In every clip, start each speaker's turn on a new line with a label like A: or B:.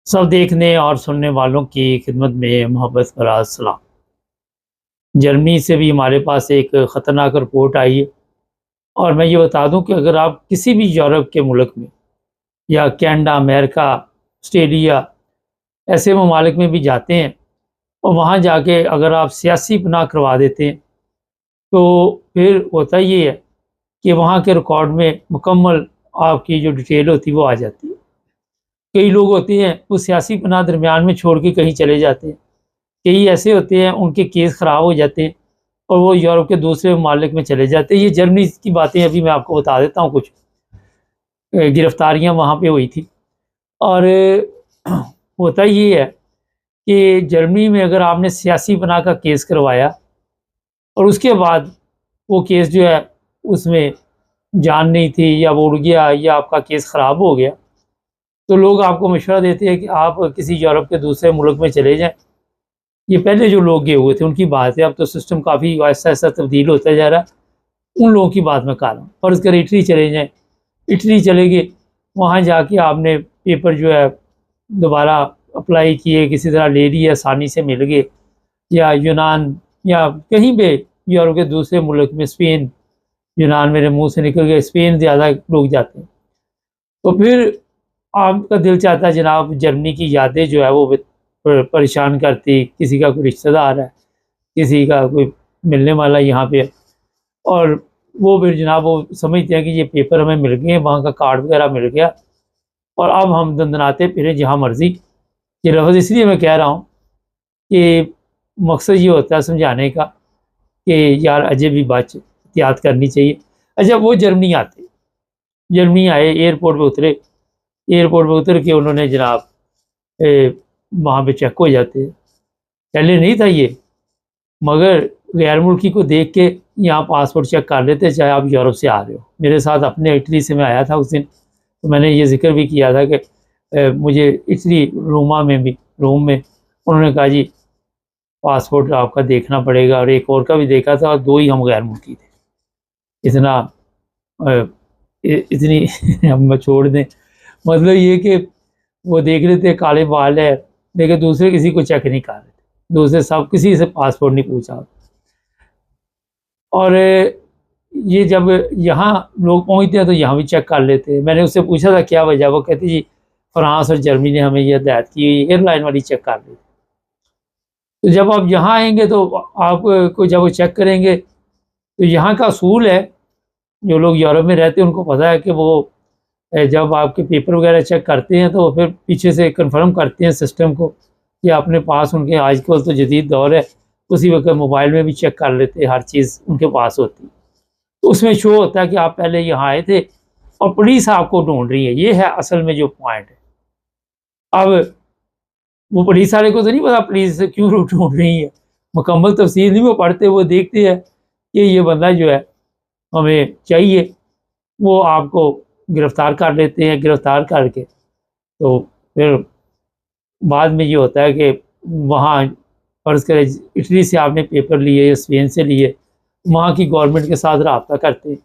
A: सब देखने और सुनने वालों की खिदमत में मोहब्बत भरा सलाम। जर्मनी से भी हमारे पास एक ख़तरनाक रिपोर्ट आई है और मैं ये बता दूं कि अगर आप किसी भी यूरोप के मुल्क में या कनाडा, अमेरिका, ऑस्ट्रेलिया ऐसे ममालिक में भी जाते हैं और वहाँ जाके अगर आप सियासी पनाह करवा देते हैं तो फिर होता ये है कि वहाँ के रिकॉर्ड में मुकम्मल आपकी जो डिटेल होती है वो आ जाती है। कई लोग होते हैं वो सियासी पनाह दरमियान में छोड़ के कहीं चले जाते हैं। कई ऐसे होते हैं उनके केस ख़राब हो जाते हैं और वो यूरोप के दूसरे ममालिक में चले जाते हैं। ये जर्मनी की बातें अभी मैं आपको बता देता हूँ कुछ गिरफ्तारियाँ वहाँ पे हुई थी। और होता ये है कि जर्मनी में अगर आपने सियासी पनाह का केस करवाया और उसके बाद वो केस जो है उसमें जान नहीं थी या वो उड़ गया या आपका केस ख़राब हो गया, तो लोग आपको मशवरा देते हैं कि आप किसी यूरोप के दूसरे मुल्क में चले जाएँ। ये पहले जो लोग गए हुए थे उनकी बात है, अब तो सिस्टम काफ़ी ऐसा-ऐसा तब्दील होता जा रहा है। उन लोगों की बात मैं कर रहा हूँ। फ़र्ज़ करें इटली चले जाएँ, इटली चले गए, वहाँ जाके आपने पेपर जो है दोबारा अप्लाई किए, किसी तरह ले लिए, आसानी से मिल गए, या यूनान या कहीं पे यूरोप के दूसरे मुल्क में, स्पेन, यूनान मेरे मुँह से निकल गया, स्पेन ज़्यादा लोग जाते हैं। तो फिर आपका दिल चाहता है जनाब जर्मनी की यादें जो है वो परेशान करती, किसी का कोई रिश्तेदार है, किसी का कोई मिलने वाला यहाँ पे, और वो फिर जनाब वो समझते हैं कि ये पेपर हमें मिल गए हैं, वहाँ का कार्ड वगैरह मिल गया और अब हम दंदनाते फिरें जहाँ मर्ज़ी। ये लफ़्ज़ इसलिए मैं कह रहा हूँ कि मकसद ये होता है समझाने का कि यार अजय भी बच, एहतियात करनी चाहिए। अच्छा, वो जर्मनी आते, जर्मनी आए, एयरपोर्ट पे उतरे, एयरपोर्ट पे उतर के उन्होंने जनाब वहाँ पे चेक हो जाते हैं। पहले नहीं था ये, मगर गैर मुल्की को देख के यहाँ पासपोर्ट चेक कर लेते, चाहे आप यूरोप से आ रहे हो। मेरे साथ अपने इटली से मैं आया था उस दिन, तो मैंने ये ज़िक्र भी किया था कि मुझे इटली रोम में उन्होंने कहा जी पासपोर्ट आपका देखना पड़ेगा, और एक और का भी देखा था और 2 ही हम गैर मुल्की थे। इतना अ, इतनी हम छोड़ दें, मतलब ये कि वो देख रहे थे काले बाल है, लेकिन दूसरे किसी को चेक नहीं कर रहे थे। दूसरे सब किसी से पासपोर्ट नहीं पूछा। और ये जब यहाँ लोग पहुँचते हैं तो यहाँ भी चेक कर लेते हैं। मैंने उससे पूछा था क्या वजह, वो कहती जी फ्रांस और जर्मनी ने हमें ये हिदायत की हुई, एयरलाइन वाली चेक कर रही थी। तो जब आप यहाँ आएँगे तो आप को जब वो चेक करेंगे तो यहाँ का असूल है, जो लोग यूरोप में रहते हैं उनको पता है कि वो जब आपके पेपर वगैरह चेक करते हैं तो फिर पीछे से कन्फर्म करते हैं सिस्टम को कि अपने पास उनके आजकल तो जदीद दौर है, उसी वक्त मोबाइल में भी चेक कर लेते हैं, हर चीज़ उनके पास होती है। तो उसमें शो होता है कि आप पहले यहाँ आए थे और पुलिस आपको ढूंढ रही है। ये है असल में जो पॉइंट है। अब वो पुलिस वाले को तो नहीं पता पुलिस क्यों ढूंढ रही है, मुकम्मल तफसील नहीं वो पढ़ते, वो देखते हैं कि ये बंदा जो है हमें चाहिए, वो आपको गिरफ़्तार कर लेते हैं। गिरफ़्तार करके तो फिर बाद में ये होता है कि वहाँ फ़र्ज़ करें इटली से आपने पेपर लिए या स्पेन से लिए, वहाँ की गवर्नमेंट के साथ राब्ता करते हैं।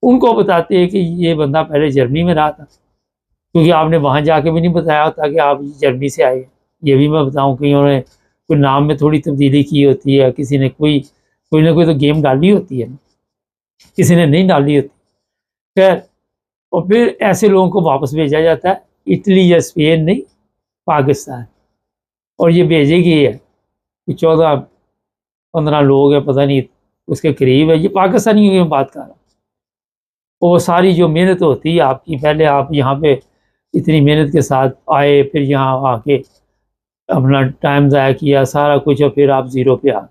A: उनको बताते हैं कि ये बंदा पहले जर्मनी में रहा था, क्योंकि आपने वहाँ जाके भी नहीं बताया होता कि आप जर्मनी से आए हैं। ये भी मैं बताऊँ कि उन्होंने कोई नाम में थोड़ी तब्दीली की होती है, किसी ने कोई ना कोई तो गेम डाली होती है ना, किसी ने नहीं डाली होती। खैर, और फिर ऐसे लोगों को वापस भेजा जाता है, इटली या स्पेन नहीं, पाकिस्तान। और ये भेजेगी है कि 14-15 लोग हैं, पता नहीं उसके करीब है, ये पाकिस्तानियों की मैं बात कर रहा हूँ। वो सारी जो मेहनत होती है आपकी, पहले आप यहाँ पे इतनी मेहनत के साथ आए, फिर यहाँ आके अपना टाइम ज़ाया किया, सारा कुछ, और फिर आप ज़ीरो पे आ गए।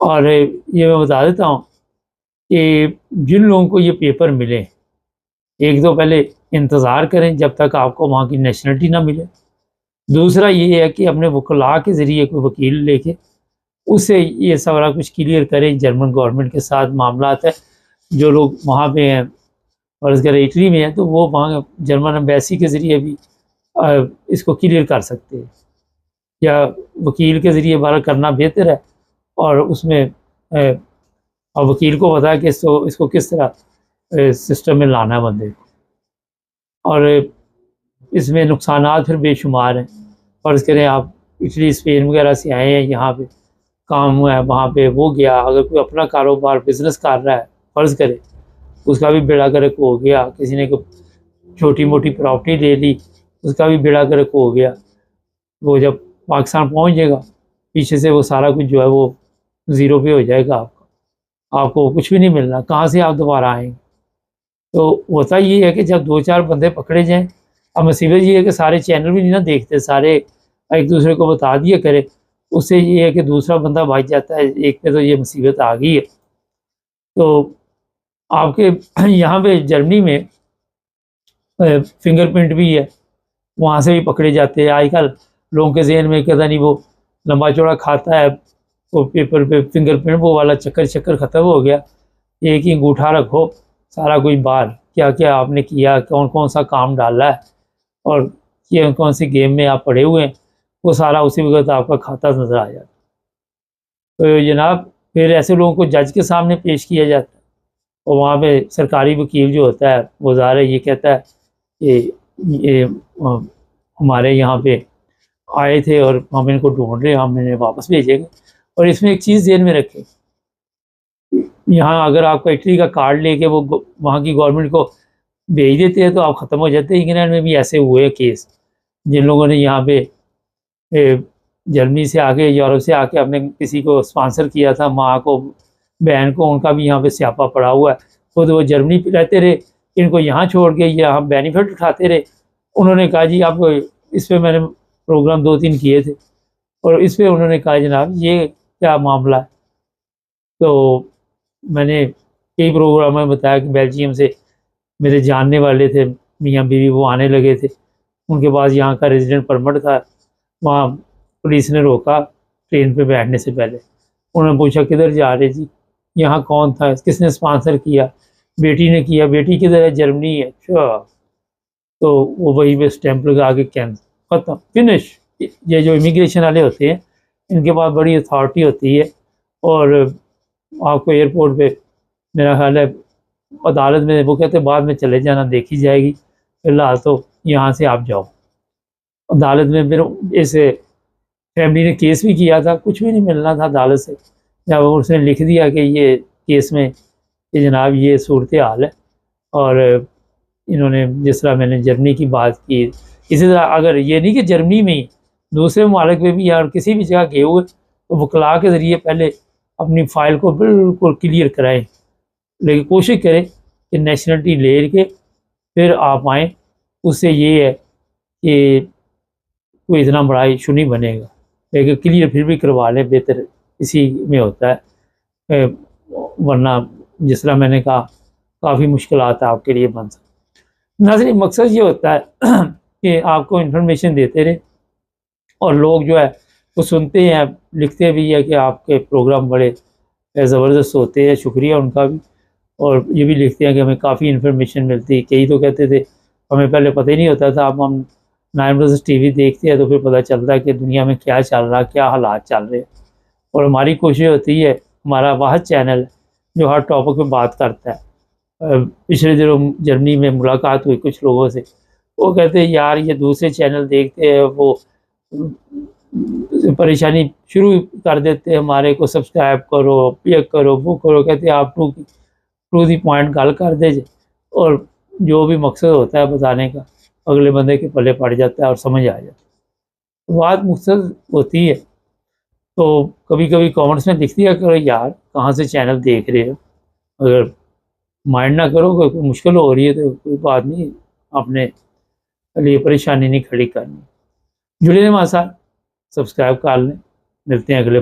A: और ये मैं बता देता हूँ कि जिन लोगों को ये पेपर मिले, एक तो पहले इंतज़ार करें जब तक आपको वहाँ की नेशनलिटी ना मिले। दूसरा ये है कि अपने वकला के ज़रिए कोई वकील लेके उससे ये सारा कुछ क्लियर करें। जर्मन गवर्नमेंट के साथ मामलात है, जो लोग वहाँ पे हैं, फ़र्ज़ करें इटली में हैं, तो वो वहाँ जर्मन एम्बेसी के ज़रिए भी इसको क्लियर कर सकते हैं, या वकील के ज़रिए बाहर करना बेहतर है। और उसमें अब वकील को पता है कि इसको किस तरह सिस्टम में लाना है बंदे को। और इसमें नुकसानात फिर बेशुमार हैं। फ़र्ज़ करें आप इटली स्पेन वगैरह से आए हैं, यहाँ पे काम हुआ है, वहाँ पे वो गया, अगर कोई अपना कारोबार बिज़नेस कर रहा है फ़र्ज़ करें, उसका भी बेड़ा गर्क हो गया, किसी ने छोटी मोटी प्रॉपर्टी ले ली, उसका भी बेड़ा गर्क हो गया। वो जब पाकिस्तान पहुँच जाएगा, पीछे से वो सारा कुछ जो है वो ज़ीरो पे हो जाएगा आपको कुछ भी नहीं मिलना, कहाँ से आप दोबारा आएँगे? तो होता ये है कि जब 2-4 बंदे पकड़े जाएँ, अब मुसीबत ये है कि सारे चैनल भी नहीं ना देखते, सारे एक-दूसरे को बता दिया करें, उससे ये है कि दूसरा बंदा भाग जाता है, एक पे तो ये मुसीबत आ गई है। तो आपके यहाँ पे जर्मनी में फिंगरप्रिंट भी है, वहाँ से भी पकड़े जाते हैं। आजकल लोगों के ज़हन में पता नहीं वो लंबा-चौड़ा खाता है, वो पेपर पे फिंगरप्रिंट वो वाला चक्कर ख़त्म हो गया। एक ही अंगूठा रखो, सारा कुछ बाहर, क्या-क्या आपने किया, कौन-कौन सा काम डाला है और कौन सी गेम में आप पड़े हुए हैं, वो सारा उसी वक़्त आपका खाता नज़र आ जाता है। तो जनाब फिर ऐसे लोगों को जज के सामने पेश किया जाता है और वहाँ पे सरकारी वकील जो होता है वो ज़ाहिर है ये कहता है कि ये हमारे यहाँ पे आए थे और हम इनको ढूँढ रहे हैं, हम इन्हें वापस भेजेंगे। और इसमें एक चीज़ ज़हन में रखें, यहाँ अगर आपका इटली का कार्ड लेके वो वहाँ की गवर्नमेंट को भेज देते हैं तो आप ख़त्म हो जाते हैं। इंग्लैंड में भी ऐसे हुए केस, जिन लोगों ने यहाँ पे जर्मनी से आके, यूरोप से आके अपने किसी को स्पॉन्सर किया था, माँ को, बहन को, उनका भी यहाँ पे स्यापा पड़ा हुआ है। खुद वो जर्मनी पे रहते रहे, इनको यहाँ छोड़ के यहाँ बेनिफिट उठाते रहे। उन्होंने कहा जी आप, इस पर मैंने प्रोग्राम 2-3 किए थे और इस पर उन्होंने कहा जनाब ये क्या मामला है। तो मैंने कई प्रोग्राम में बताया कि बेल्जियम से मेरे जानने वाले थे मियाँ बीवी, वो आने लगे थे, उनके पास यहाँ का रेजिडेंट परमिट था। वहाँ पुलिस ने रोका ट्रेन पे बैठने से पहले, उन्होंने पूछा किधर जा रहे जी, यहाँ कौन था, किसने स्पॉन्सर किया, बेटी ने किया, बेटी किधर है, जर्मनी है, अच्छा। तो वो वहीं पे स्टैंप लगा के कैंसिल, ख़त्म, फिनिश। ये जो इमिग्रेशन वाले होते हैं इनके पास बड़ी अथॉरिटी होती है और आपको एयरपोर्ट पे मेरा ख्याल है अदालत में वो कहते बाद में चले जाना, देखी जाएगी, फिलहाल तो यहाँ से आप जाओ। अदालत में फिर इस फैमिली ने केस भी किया था, कुछ भी नहीं मिलना था अदालत से। जब उसने लिख दिया कि ये केस में कि जनाब ये सूरत हाल है, और इन्होंने जिस तरह मैंने जर्मनी की बात की, इसी तरह अगर ये नहीं कि जर्मनी में ही दूसरे ममालिक में भी या किसी भी जगह गए हुए तो वकला के ज़रिए पहले अपनी फ़ाइल को बिल्कुल क्लियर कराएं, लेकिन कोशिश करें कि नेशनलिटी ले के फिर आप आएँ। उससे ये है कि कोई इतना बड़ा इशू नहीं बनेगा, लेकिन क्लियर फिर भी करवा लें, बेहतर इसी में होता है। वरना जिस तरह मैंने कहा काफ़ी मुश्किलात आपके लिए बन सकती। नाज़रीन मकसद ये होता है कि आपको इन्फॉर्मेशन देते रहे और लोग जो है वो सुनते हैं, लिखते भी है कि आपके प्रोग्राम बड़े ज़बरदस्त होते हैं, शुक्रिया उनका भी। और ये भी लिखते हैं कि हमें काफ़ी इन्फॉर्मेशन मिलती है। कई तो कहते थे हमें पहले पता ही नहीं होता था, अब हम 9 टीवी देखते हैं तो फिर पता चलता है कि दुनिया में क्या चल रहा है, क्या हालात चल रहे हैं। और हमारी कोशिश होती है, हमारा वाहिद चैनल जो हर टॉपिक पे बात करता है। पिछले दिनों जर्मनी में मुलाकात हुई कुछ लोगों से, वो कहते हैं यार ये दूसरे चैनल देखते हैं, वो परेशानी शुरू कर देते हैं हमारे को, सब्सक्राइब करो, ये करो, वो करो। कहते हैं आप टू दी पॉइंट गल कर दे और जो भी मकसद होता है बताने का अगले बंदे के पल्ले पड़ जाता है और समझ आ जाता है, तो बात मकसद होती है। तो कभी कभी कमेंट्स में लिख दिया करो यार कहाँ से चैनल देख रहे हो, अगर माइंड ना करो, कोई मुश्किल हो रही है तो कोई बात नहीं, अपने लिए परेशानी नहीं खड़ी करनी। जुड़े रहें हमारे साथ, सब्सक्राइब कर लें। मिलते हैं अगले